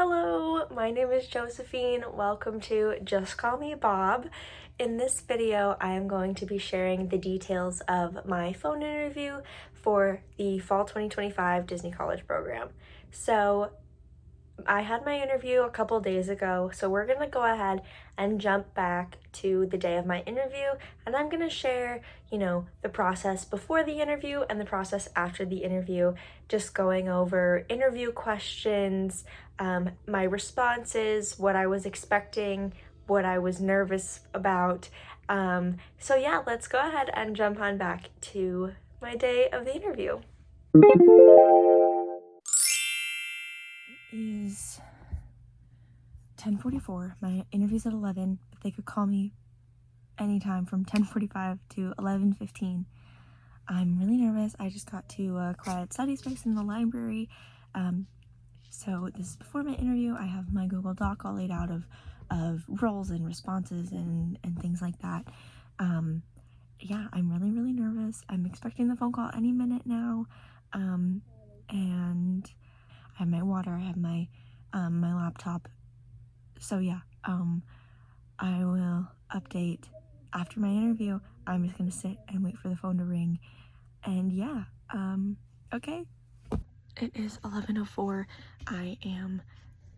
Hello, my name is Josephine. Welcome to Just Call Me Bob. In this video, I am going to be sharing the details of my phone interview for the Fall 2025 Disney College program. So I had my interview a couple days ago, so we're gonna go ahead and jump back to the day of my interview, and I'm gonna share, the process before the interview and the process after the interview, just going over interview questions, my responses, what I was expecting, what I was nervous about. So yeah, let's go ahead and jump on back to my day of the interview. Is 10:44. My interview's at 11, but they could call me anytime from 10:45 to 11:15. I'm really nervous. I just got to a quiet study space in the library. So this is before my interview. I have my Google Doc all laid out of roles and responses and things like that. Yeah, I'm really nervous. I'm expecting the phone call any minute now. And I have my water, I have my laptop. So yeah, I will update after my interview. I'm just gonna sit and wait for the phone to ring. And yeah, okay. It is 11:04. I am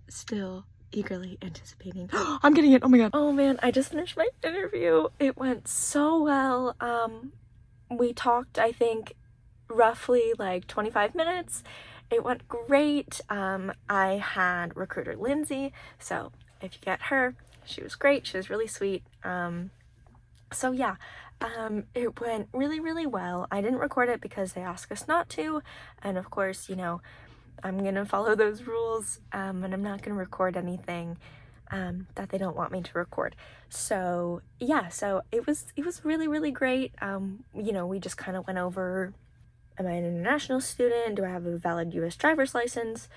still eagerly anticipating. I'm getting it, oh my god. Oh man, I just finished my interview. It went so well. We talked, I think, roughly like 25 minutes. It went great. I had recruiter Lindsay, so if you get her, she was great. She was really sweet. So yeah, it went really well. I didn't record it because they asked us not to, and of course, I'm gonna follow those rules, and I'm not gonna record anything that they don't want me to record. So yeah, so it was really great. We just kind of went over, am I an international student? Do I have a valid US driver's license?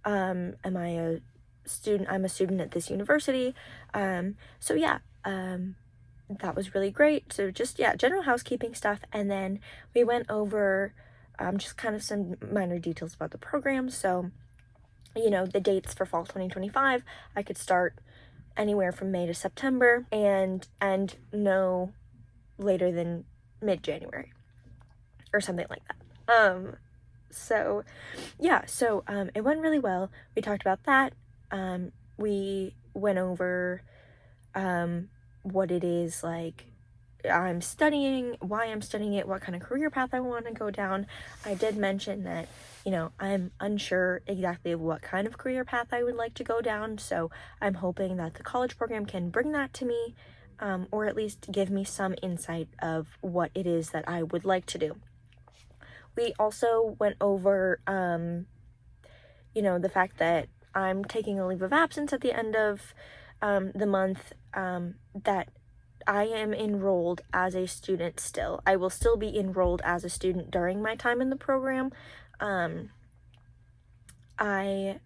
Am I a student? I'm a student at this university. So yeah, that was really great. So just, yeah, general housekeeping stuff. And then we went over just kind of some minor details about the program. So, the dates for fall 2025, I could start anywhere from May to September and no later than mid-January or something like that. So yeah, so it went really well. We talked about that. We went over what it is like I'm studying, why I'm studying it, what kind of career path I want to go down. I did mention that, I'm unsure exactly of what kind of career path I would like to go down, so I'm hoping that the college program can bring that to me, or at least give me some insight of what it is that I would like to do. We also went over, the fact that I'm taking a leave of absence at the end of the month, that I am enrolled as a student still. I will still be enrolled as a student during my time in the program. But I'm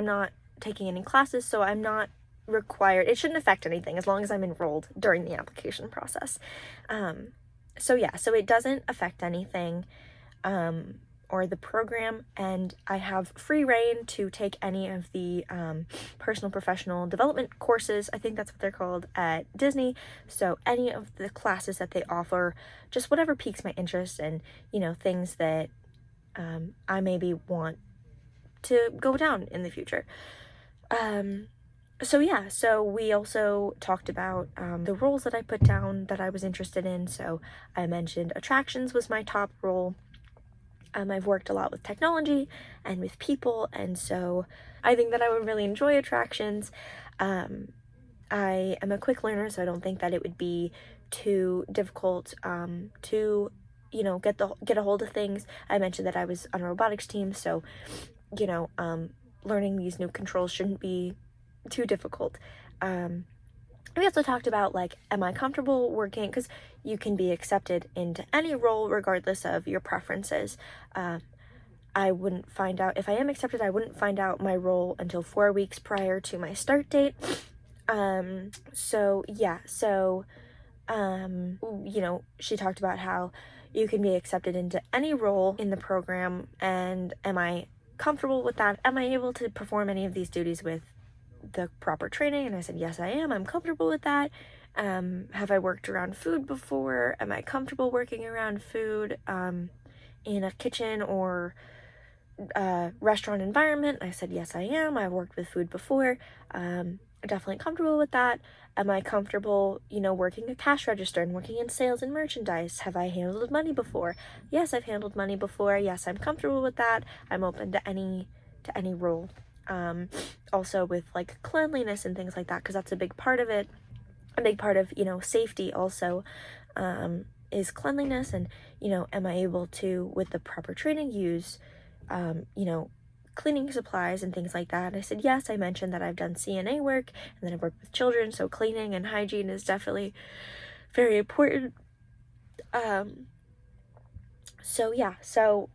not taking any classes, so I'm not required. It shouldn't affect anything as long as I'm enrolled during the application process. So yeah, so it doesn't affect anything, or the program, and I have free reign to take any of the personal professional development courses, I think that's what they're called, at Disney. So any of the classes that they offer, just whatever piques my interest, and things that I maybe want to go down in the future. So yeah, so we also talked about the roles that I put down that I was interested in. So I mentioned attractions was my top role. I've worked a lot with technology and with people, and so I think that I would really enjoy attractions. I am a quick learner, so I don't think that it would be too difficult to, get a hold of things. I mentioned that I was on a robotics team, so, learning these new controls shouldn't be too difficult. We also talked about, am I comfortable working, because you can be accepted into any role regardless of your preferences. I wouldn't find out, if I am accepted, I wouldn't find out my role until 4 weeks prior to my start date. So yeah, so, she talked about how you can be accepted into any role in the program, and am I comfortable with that? Am I able to perform any of these duties with the proper training? And I said, yes, I am. I'm comfortable with that. Have I worked around food before? Am I comfortable working around food in a kitchen or restaurant environment? I said, yes, I am. I've worked with food before. Definitely comfortable with that. Am I comfortable, working a cash register and working in sales and merchandise? Have I handled money before? Yes, I've handled money before. Yes, I'm comfortable with that. I'm open to any role. Also with like cleanliness and things like that, because that's a big part of it. A big part of, safety also is cleanliness, and, am I able to, with the proper training, use, cleaning supplies and things like that. And I said, yes. I mentioned that I've done CNA work and then I've worked with children, so cleaning and hygiene is definitely very important. So yeah, so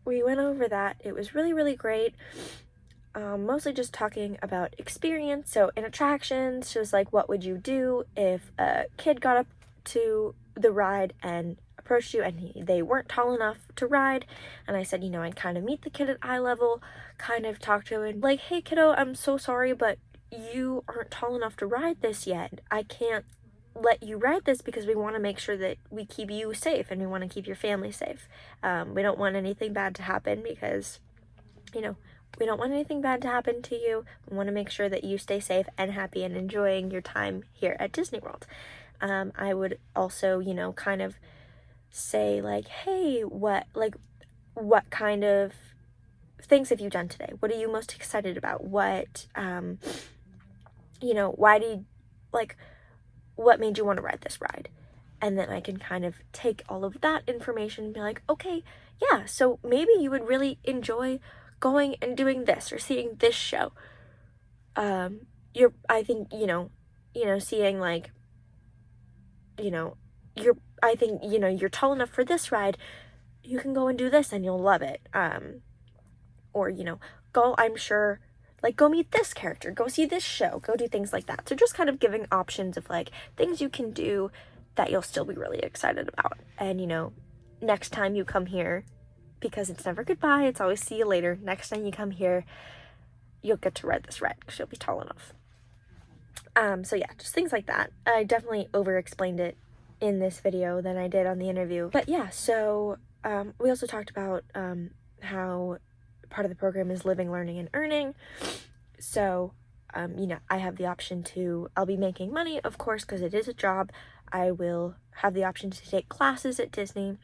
we went over that. It was really, really great. Mostly just talking about experience. So in attractions, she was like, what would you do if a kid got up to the ride and approached you and they weren't tall enough to ride? And I said, I'd kind of meet the kid at eye level, kind of talk to him like, hey kiddo, I'm so sorry, but you aren't tall enough to ride this yet. I can't let you ride this because we want to make sure that we keep you safe and we want to keep your family safe. We don't want anything bad to happen because, we don't want anything bad to happen to you. We want to make sure that you stay safe and happy and enjoying your time here at Disney World. I would also, kind of say like, hey, what kind of things have you done today? What are you most excited about? What, why do you, what made you want to ride this ride? And then I can kind of take all of that information and be like, okay, yeah, so maybe you would really enjoy going and doing this or seeing this show. I think, seeing like, you're tall enough for this ride, you can go and do this and you'll love it. Or, go, I'm sure, like, go meet this character, go see this show, go do things like that. So just kind of giving options of like things you can do that you'll still be really excited about. And, next time you come here, because it's never goodbye, it's always see you later. Next time you come here, you'll get to ride this ride because you'll be tall enough. So yeah, just things like that. I definitely over-explained it in this video than I did on the interview. But yeah, so we also talked about how part of the program is living, learning, and earning. So, I have the option to, I'll be making money, of course, because it is a job. I will have the option to take classes at Disney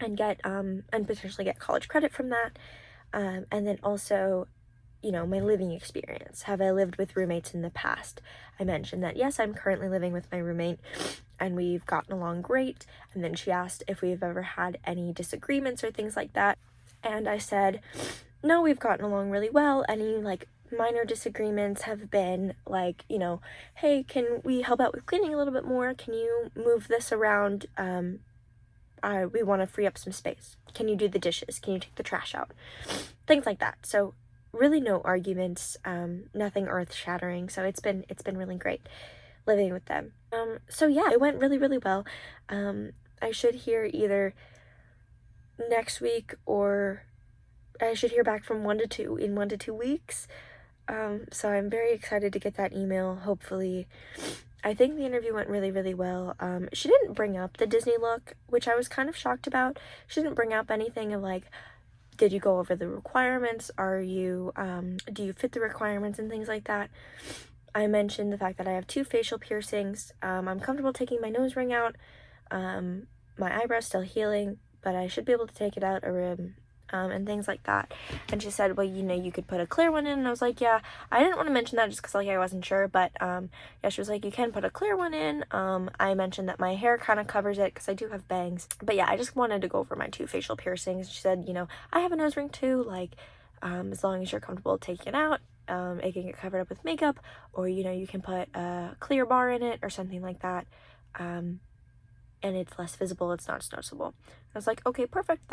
and get, and potentially get college credit from that. And then also, my living experience. Have I lived with roommates in the past? I mentioned that, yes, I'm currently living with my roommate and we've gotten along great. And then she asked if we've ever had any disagreements or things like that. And I said, no, we've gotten along really well. Any minor disagreements have been like, hey, can we help out with cleaning a little bit more? Can you move this around? We want to free up some space. Can you do the dishes? Can you take the trash out? Things like that. So really no arguments, nothing earth-shattering. So it's been really great living with them. So yeah, it went really, really well. I should hear either next week or I should hear back from 1 to 2 weeks. So I'm very excited to get that email, hopefully. I think the interview went really, really well. She didn't bring up the Disney look, which I was kind of shocked about. She didn't bring up anything of like, did you go over the requirements? Do you fit the requirements and things like that? I mentioned the fact that I have 2 facial piercings. I'm comfortable taking my nose ring out. My eyebrow's still healing, but I should be able to take it out and things like that. And she said, well, you could put a clear one in. And I was like, yeah, I didn't want to mention that just because I wasn't sure, but yeah, she was like, you can put a clear one in. I mentioned that my hair kind of covers it because I do have bangs, but yeah, I just wanted to go over my 2 facial piercings. She said, I have a nose ring too, like as long as you're comfortable taking it out, it can get covered up with makeup, or you can put a clear bar in it or something like that, and it's less visible, it's not as noticeable. I was like, okay, perfect,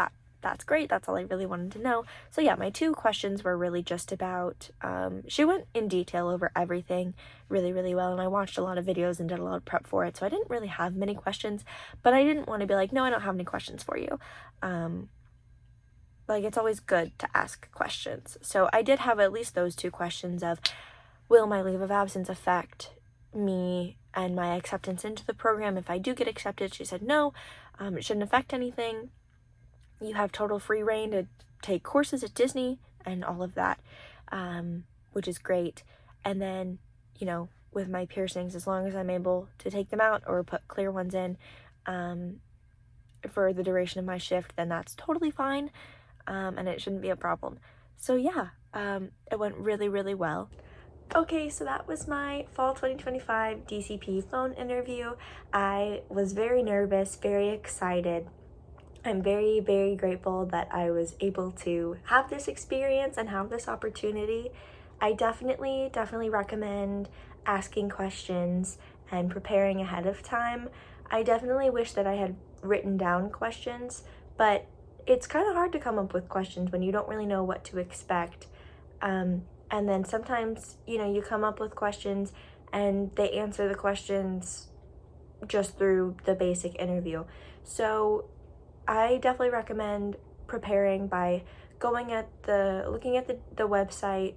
that's great. That's all I really wanted to know. So yeah, my 2 questions were really just about, she went in detail over everything really, really well. And I watched a lot of videos and did a lot of prep for it. So I didn't really have many questions, but I didn't want to be like, no, I don't have any questions for you. like, it's always good to ask questions. So I did have at least those 2 questions of, will my leave of absence affect me and my acceptance into the program? If I do get accepted, she said no, it shouldn't affect anything. You have total free reign to take courses at Disney and all of that, which is great. And then, you know, with my piercings, as long as I'm able to take them out or put clear ones in for the duration of my shift, then that's totally fine, and it shouldn't be a problem. So yeah, it went really, really well. Okay, so that was my fall 2025 DCP phone interview. I was very nervous, very excited. I'm very, very grateful that I was able to have this experience and have this opportunity. I definitely recommend asking questions and preparing ahead of time. I definitely wish that I had written down questions, but it's kind of hard to come up with questions when you don't really know what to expect. And then sometimes, you know, you come up with questions and they answer the questions just through the basic interview. So I definitely recommend preparing by looking at the website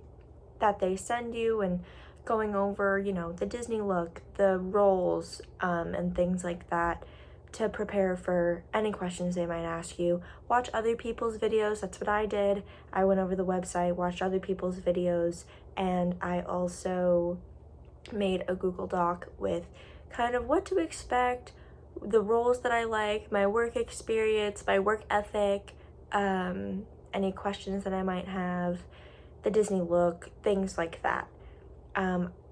that they send you and going over, you know, the Disney look, the roles, and things like that to prepare for any questions they might ask you. Watch other people's videos. That's what I did. I went over the website, watched other people's videos, and I also made a Google Doc with kind of what to expect, the roles that I like, my work experience, my work ethic, any questions that I might have, the Disney look, things like that.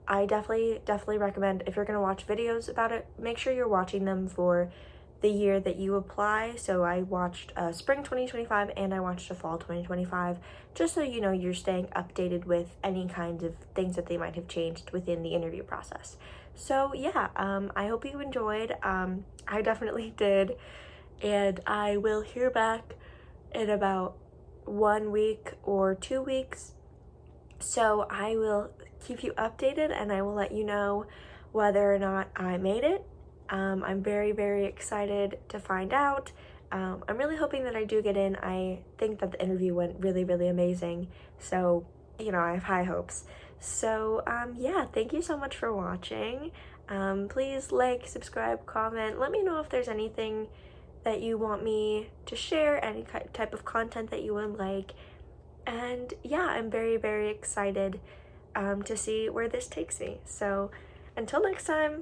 I definitely recommend, if you're going to watch videos about it, make sure you're watching them for the year that you apply. So I watched spring 2025 and I watched a fall 2025, just so you know you're staying updated with any kinds of things that they might have changed within the interview process. So yeah, I hope you enjoyed. I definitely did, and I will hear back in about 1 week or 2 weeks. So I will keep you updated and I will let you know whether or not I made it. I'm very, very excited to find out. I'm really hoping that I do get in. I think that the interview went really, really amazing. So, you know, I have high hopes. So, yeah, thank you so much for watching. Please like, subscribe, comment. Let me know if there's anything that you want me to share, any type of content that you would like. And yeah, I'm very, very excited to see where this takes me. So until next time.